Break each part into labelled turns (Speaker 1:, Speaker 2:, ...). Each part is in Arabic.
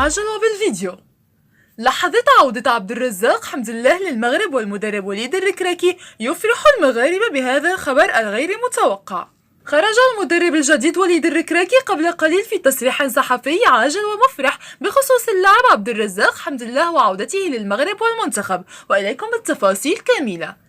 Speaker 1: بالعجل وبالفيديو. لحظة عودة عبد الرزاق حمد الله للمغرب والمدرب وليد الركراكي يفرح المغاربة بهذا الخبر الغير متوقع. خرج المدرب الجديد وليد الركراكي قبل قليل في تصريح صحفي عاجل ومفرح بخصوص اللاعب عبد الرزاق حمد الله وعودته للمغرب والمنتخب، وإليكم التفاصيل كاملة.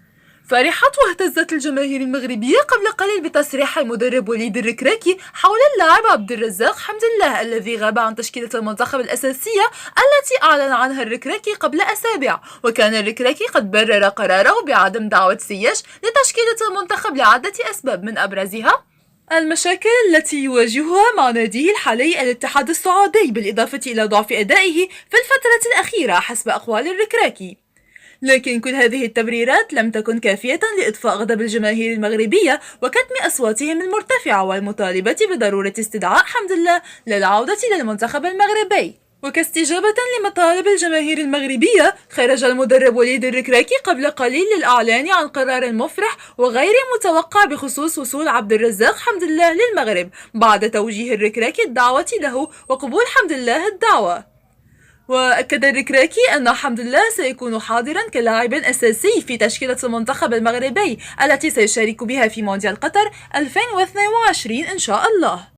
Speaker 1: فرحت واهتزت الجماهير المغربية قبل قليل بتصريح المدرب وليد الركراكي حول اللاعب عبد الرزاق حمد الله الذي غاب عن تشكيلة المنتخب الأساسية التي أعلن عنها الركراكي قبل أسابيع. وكان الركراكي قد برر قراره بعدم دعوة سياش لتشكيلة المنتخب لعدة أسباب، من أبرزها المشاكل التي يواجهها مع ناديه الحالي الاتحاد السعودي، بالإضافة إلى ضعف أدائه في الفترة الأخيرة حسب أقوال الركراكي. لكن كل هذه التبريرات لم تكن كافية لإطفاء غضب الجماهير المغربية وكتم أصواتهم المرتفعة والمطالبة بضرورة استدعاء حمد الله للعودة للمنتخب المغربي. وكاستجابة لمطالب الجماهير المغربية، خرج المدرب وليد الركراكي قبل قليل للإعلان عن قرار مفرح وغير متوقع بخصوص وصول عبد الرزاق حمد الله للمغرب، بعد توجيه الركراكي الدعوة له وقبول حمد الله الدعوة. وأكد الركراكي أن حمد الله سيكون حاضرا كلاعب أساسي في تشكيلة المنتخب المغربي التي سيشارك بها في مونديال قطر 2022 إن شاء الله.